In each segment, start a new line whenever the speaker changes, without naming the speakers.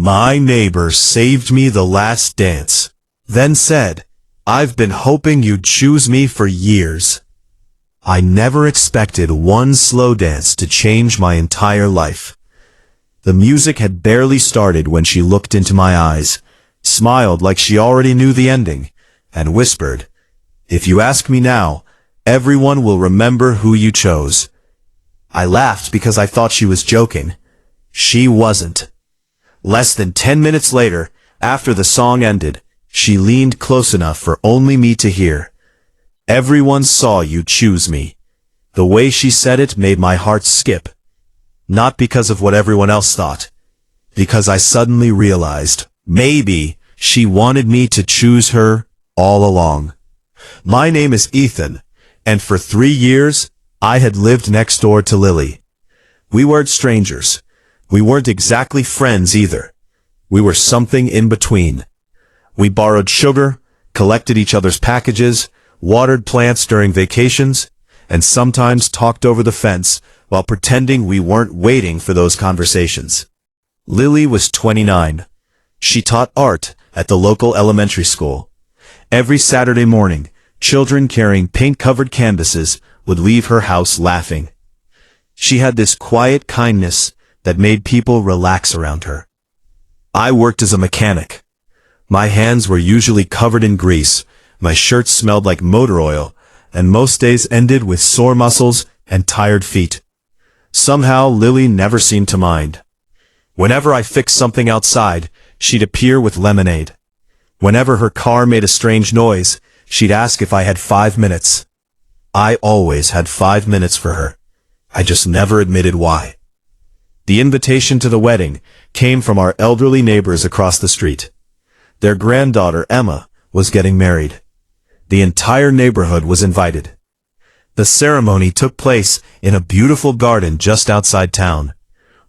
My neighbor saved me the last dance, then said, "I've been hoping you'd choose me for years." I never expected one slow dance to change my entire life. The music had barely started when she looked into my eyes, smiled like she already knew the ending, and whispered, "If you ask me now, everyone will remember who you chose." I laughed because I thought she was joking. She wasn't. Less than 10 minutes later, after the song ended, she leaned close enough for only me to hear. "Everyone saw you choose me." The way she said it made my heart skip. Not because of what everyone else thought. Because I suddenly realized, maybe she wanted me to choose her all along. My name is Ethan, and for 3 years, I had lived next door to Lily. We weren't strangers. We weren't exactly friends either. We were something in between. We borrowed sugar, collected each other's packages, watered plants during vacations, and sometimes talked over the fence while pretending we weren't waiting for those conversations. Lily was 29. She taught art at the local elementary school. Every Saturday morning, children carrying paint-covered canvases would leave her house laughing. She had this quiet kindness that made people relax around her. I worked as a mechanic. My hands were usually covered in grease, my shirt smelled like motor oil, and most days ended with sore muscles and tired feet. Somehow Lily never seemed to mind. Whenever I fixed something outside, she'd appear with lemonade. Whenever her car made a strange noise, she'd ask if I had 5 minutes. I always had 5 minutes for her. I just never admitted why. The invitation to the wedding came from our elderly neighbors across the street. Their granddaughter, Emma, was getting married. The entire neighborhood was invited. The ceremony took place in a beautiful garden just outside town.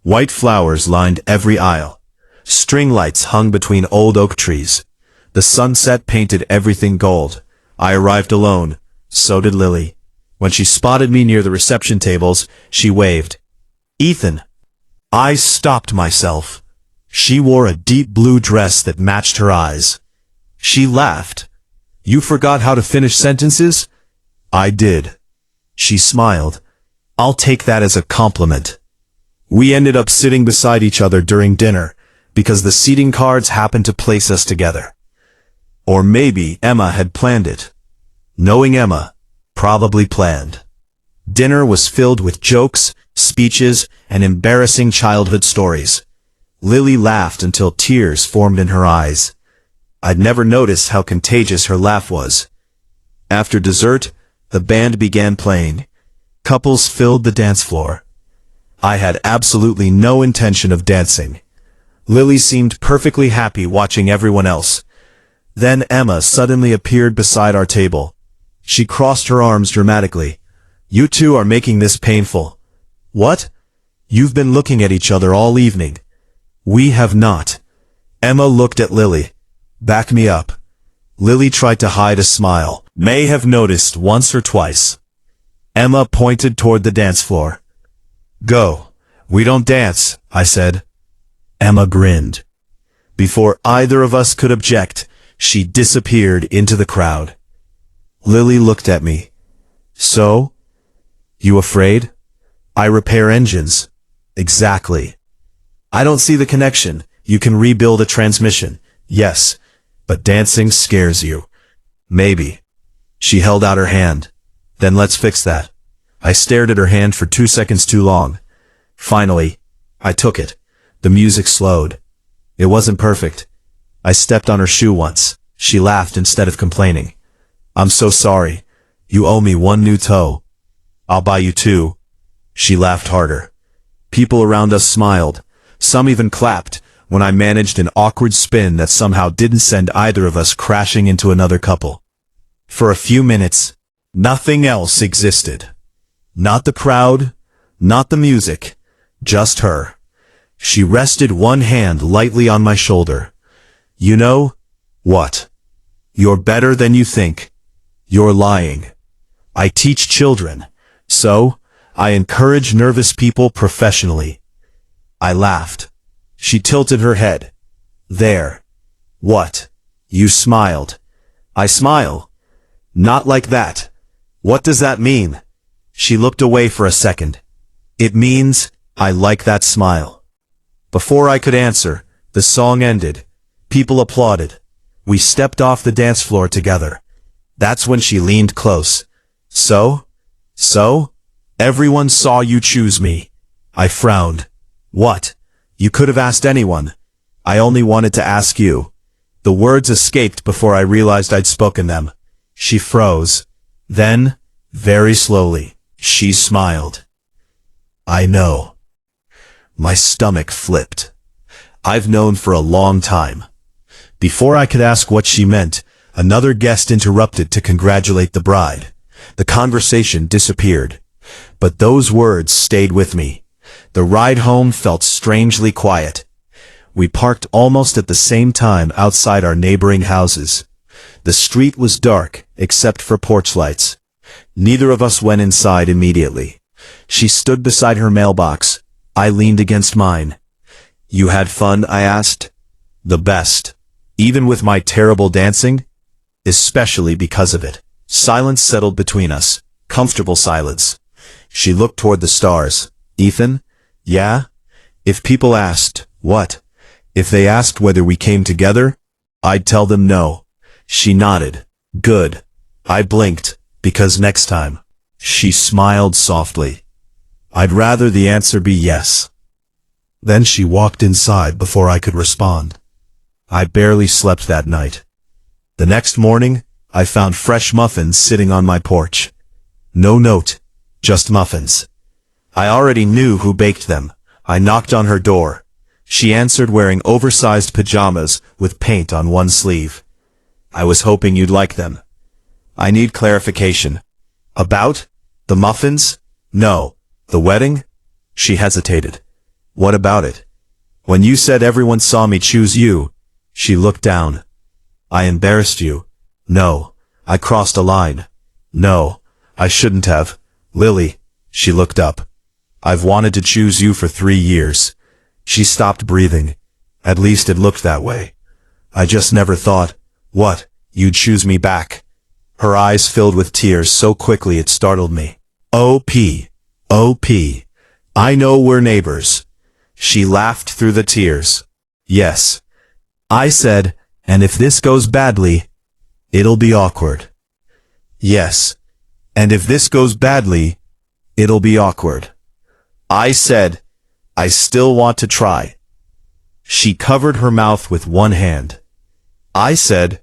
White flowers lined every aisle. String lights hung between old oak trees. The sunset painted everything gold. I arrived alone. So did Lily. When she spotted me near the reception tables, she waved. "Ethan." I stopped myself. She wore a deep blue dress that matched her eyes. She laughed. "You forgot how to finish sentences?" I did. She smiled. "I'll take that as a compliment." We ended up sitting beside each other during dinner, because the seating cards happened to place us together. Or maybe Emma had planned it. Knowing Emma, probably planned. Dinner was filled with jokes, speeches, and embarrassing childhood stories. Lily laughed until tears formed in her eyes. I'd never noticed how contagious her laugh was. After dessert, the band began playing. Couples filled the dance floor. I had absolutely no intention of dancing. Lily seemed perfectly happy watching everyone else. Then Emma suddenly appeared beside our table. She crossed her arms dramatically. "You two are making this painful." "What?" "You've been looking at each other all evening." "We have not." Emma looked at Lily. "Back me up." Lily tried to hide a smile. "May have noticed once or twice." Emma pointed toward the dance floor. "Go." "We don't dance," I said. Emma grinned. Before either of us could object, she disappeared into the crowd. Lily looked at me. "So? You afraid?" "I repair engines." "Exactly." "I don't see the connection. You can rebuild a transmission." "Yes, but dancing scares you." "Maybe." She held out her hand. "Then let's fix that." I stared at her hand for 2 seconds too long. Finally, I took it. The music slowed. It wasn't perfect. I stepped on her shoe once. She laughed instead of complaining. "I'm so sorry. You owe me one new toe." "I'll buy you 2. She laughed harder. People around us smiled. Some even clapped when I managed an awkward spin that somehow didn't send either of us crashing into another couple. For a few minutes, nothing else existed. Not the crowd, not the music, just her. She rested one hand lightly on my shoulder. "You know what? You're better than you think. You're lying. I teach children, so I encourage nervous people professionally." I laughed. She tilted her head. There. What? You smiled. I smile. Not like that. What does that mean? She looked away for a second. It means, I like that smile. Before I could answer, the song ended. People applauded. We stepped off the dance floor together. That's when she leaned close. So? Everyone saw you choose me. I frowned. What? You could have asked anyone. I only wanted to ask you. The words escaped before I realized I'd spoken them. She froze. Then, very slowly, she smiled. I know. My stomach flipped. I've known for a long time. Before I could ask what she meant, another guest interrupted to congratulate the bride. The conversation disappeared. But those words stayed with me. The ride home felt strangely quiet. We parked almost at the same time outside our neighboring houses. The street was dark, except for porch lights. Neither of us went inside immediately. She stood beside her mailbox. I leaned against mine. You had fun? I asked. The best. Even with my terrible dancing? Especially because of it. Silence settled between us. Comfortable silence. She looked toward the stars. Ethan? Yeah? If people asked, what? If they asked whether we came together, I'd tell them no. She nodded. Good. I blinked, because next time. She smiled softly. I'd rather the answer be yes. Then she walked inside before I could respond. I barely slept that night. The next morning, I found fresh muffins sitting on my porch. No note, just muffins. I already knew who baked them. I knocked on her door. She answered wearing oversized pajamas with paint on one sleeve. I was hoping you'd like them. I need clarification. About? The muffins? No. The wedding? She hesitated. What about it? When you said everyone saw me choose you, she looked down. I embarrassed you. No. I crossed a line. No. I shouldn't have. Lily. She looked up. I've wanted to choose you for 3 years. She stopped breathing. At least it looked that way. I just never thought, what, you'd choose me back. Her eyes filled with tears so quickly it startled me. O.P. O.P. I know we're neighbors. She laughed through the tears. Yes. I said, and if this goes badly, it'll be awkward. Yes. And if this goes badly, it'll be awkward. I said, I still want to try. She covered her mouth with one hand. I said,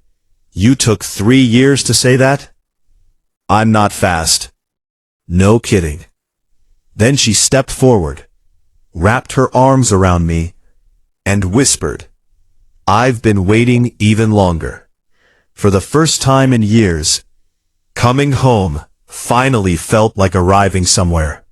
you took 3 years to say that? I'm not fast. No kidding. Then she stepped forward, wrapped her arms around me, and whispered, I've been waiting even longer. For the first time in years, coming home finally felt like arriving somewhere.